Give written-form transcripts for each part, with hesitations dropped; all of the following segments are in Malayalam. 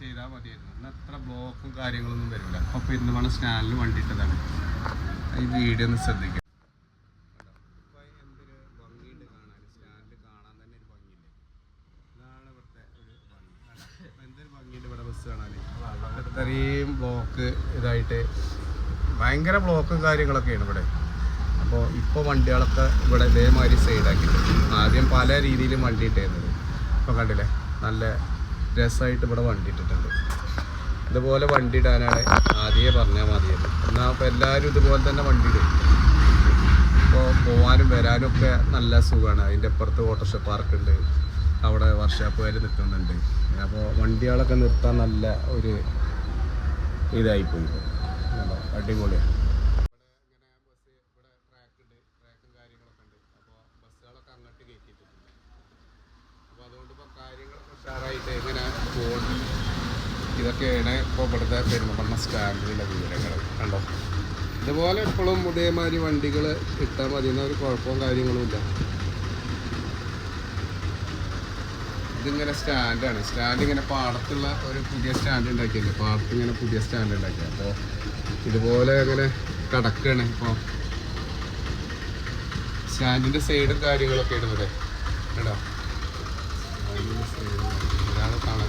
ചെയ്താൽ മതിയായിരുന്നു. എന്നാൽ അത്ര ബ്ലോക്കും കാര്യങ്ങളൊന്നും വരില്ല. അപ്പോൾ പെരുന്തൽമണ്ണ സ്റ്റാൻഡിൽ വണ്ടി ഇട്ടതാണ്. ഈ വീഡിയോ ഒന്ന് ശ്രദ്ധിക്കുക. എന്തൊരു ഭംഗിയുണ്ട് കാണാൻ, സ്റ്റാൻഡിൽ കാണാൻ തന്നെ ഒരു ഭംഗിയില്ലേ. ഇതാണ് ഇവിടുത്തെ ഒരു ഭംഗി. എന്തൊരു ഭംഗിയുണ്ട് ഇവിടെ ബസ് കാണാൻ. ഇത്രയും ബ്ലോക്ക് ഇതായിട്ട് ഭയങ്കര ബ്ലോക്കും കാര്യങ്ങളൊക്കെയാണ് ഇവിടെ. അപ്പോൾ ഇപ്പോൾ വണ്ടികളൊക്കെ ഇവിടെ ഇതേമാതിരി സൈഡാക്കിയിട്ടുണ്ട്. ആദ്യം പല രീതിയിലും വണ്ടി ഇട്ടിരുന്നത്. ഇപ്പോൾ കണ്ടില്ലേ, നല്ല രസമായിട്ട് ഇവിടെ വണ്ടി ഇട്ടിട്ടുണ്ട്. ഇതുപോലെ വണ്ടി ഇടാനാണ് ആദ്യമേ പറഞ്ഞാൽ മതിയല്ലോ. എന്നാൽ അപ്പോൾ എല്ലാവരും ഇതുപോലെ തന്നെ വണ്ടി ഇടും. അപ്പോൾ പോകാനും വരാനും ഒക്കെ നല്ല സുഖമാണ്. അതിൻ്റെ അപ്പുറത്ത് ഓട്ടോറിക്ഷ പാർക്കുണ്ട്, അവിടെ വർക്ക്ഷോപ്പുകാർ നിൽക്കുന്നുണ്ട്. അപ്പോൾ വണ്ടികളൊക്കെ നിർത്താൻ നല്ല ഒരു ഇതായിപ്പോയി. അടിപൊളിയാണ്. അപ്പോൾ അതുകൊണ്ട് ഇപ്പോൾ കാര്യങ്ങളൊക്കെ ഉഷാറായിട്ട് എങ്ങനെ പോകുന്നു. ഇതൊക്കെയാണ് ഇപ്പോൾ ഇവിടുത്തെ പെരുന്തൽമണ്ണ സ്റ്റാൻഡിലുള്ള വിവരങ്ങൾ. കണ്ടോ, ഇതുപോലെ എപ്പോഴും ഇതേമാതിരി വണ്ടികൾ ഇട്ടാൽ മതി, എന്നാൽ ഒരു കുഴപ്പവും കാര്യങ്ങളുമില്ല. ഇതിങ്ങനെ സ്റ്റാൻഡാണ്. സ്റ്റാൻഡ് ഇങ്ങനെ പാടത്തുള്ള ഒരു പുതിയ സ്റ്റാൻഡ് ഉണ്ടാക്കിയല്ലേ, പാടത്ത് ഇങ്ങനെ പുതിയ സ്റ്റാൻഡ് ഉണ്ടാക്കിയ. അപ്പോൾ ഇതുപോലെ ഇങ്ങനെ കിടക്കുകയാണ്. ഇപ്പോൾ സ്റ്റാൻഡിൻ്റെ സൈഡും കാര്യങ്ങളൊക്കെ ഇടുന്നത് കേട്ടോ. സ്റ്റാൻഡിൻ്റെ സൈഡ് ഒരാൾ കാണാൻ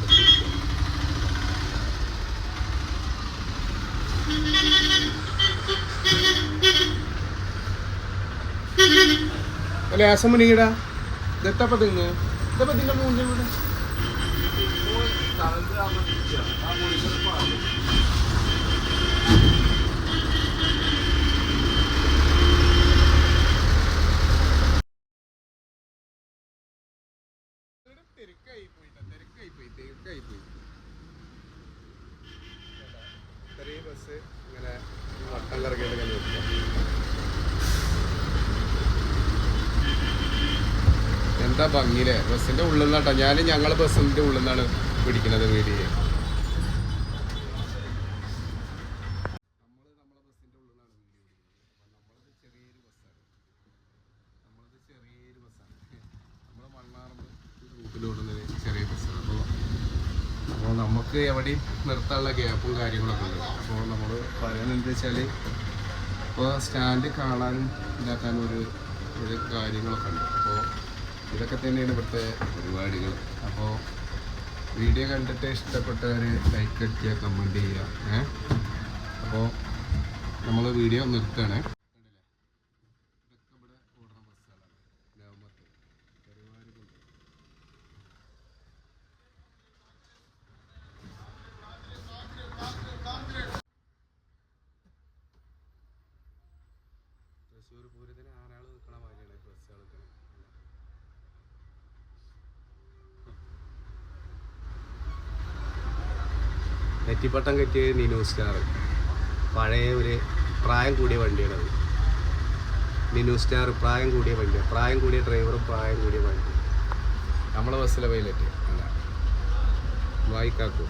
അല്ലേ ആസം മുനികിടാ. ഇതെത്തപ്പോ തിങ്ങ് ഇതപ്പോ തിന്റെ മൂന്നിൻ്റെ കൂടെ തിരക്കായി പോയി. ഇത്രയും ബസ് ഇങ്ങനെ വട്ടം കറങ്ങിയിട്ട് ഇങ്ങനെ നിർത്തുക. എന്താ ഭംഗിയില്ലേ ബസ്സിൻ്റെ ഉള്ളിൽ നിന്നാട്ടോ. ഞങ്ങൾ ബസ്സിൻ്റെ ഉള്ളിൽ നിന്നാണ് പിടിക്കുന്നത് വീഡിയോ. നമ്മളെ ബസ്സിൻ്റെ ഉള്ളിൽ നിന്നാണ് വീഡിയോ പിടിക്കുന്നത്. അപ്പോൾ നമ്മളത് ചെറിയൊരു ബസ്സാണ്. നമ്മൾ മണ്ണാർന്ന് റൂട്ടിലോടുന്നത് ചെറിയ ബസ്സാണ്. അപ്പോൾ നമുക്ക് എവിടെയും നിർത്താനുള്ള ഗ്യാപ്പും കാര്യങ്ങളൊക്കെ ഉണ്ട്. അപ്പോൾ നമ്മൾ പറയുന്നത് എന്താ വെച്ചാൽ ഇപ്പോൾ സ്റ്റാൻഡ് കാണാനും ഇതാക്കാനും ഒരു കാര്യങ്ങളൊക്കെ ഉണ്ട്. അപ്പോൾ ഇതൊക്കെ തന്നെയാണ് ഇവിടുത്തെ പരിപാടികൾ. അപ്പോൾ വീഡിയോ കണ്ടിട്ട് ഇഷ്ടപ്പെട്ടവർ ലൈക്ക് അടിക്കുക, കമൻറ്റ് ചെയ്യുക. അപ്പോൾ നമ്മൾ വീഡിയോ നിർത്തുകയാണ്. ഇതൊക്കെ ഇവിടെ ഓടുന്ന ബസ്സുകളാണ്. നവമത്ത് പരിപാടികളുണ്ട്. തൃശ്ശൂർ പൂരത്തിന് ആറാൾ നിൽക്കണ മാതിരിയാണ് ബസ്സുകൾ നിൽക്കുന്നത്. നെറ്റിപ്പട്ടം കെറ്റിയ നിനു സ്റ്റാർ, പഴയ ഒരു പ്രായം കൂടിയ വണ്ടിയാണത്. നിനു സ്റ്റാർ പ്രായം കൂടിയ വണ്ടിയാണ്. പ്രായം കൂടിയ ഡ്രൈവറും പ്രായം കൂടിയ വണ്ടി. നമ്മളെ ബസ്സിലെ പൈലറ്റ് അല്ല വായിക്കാക്കും.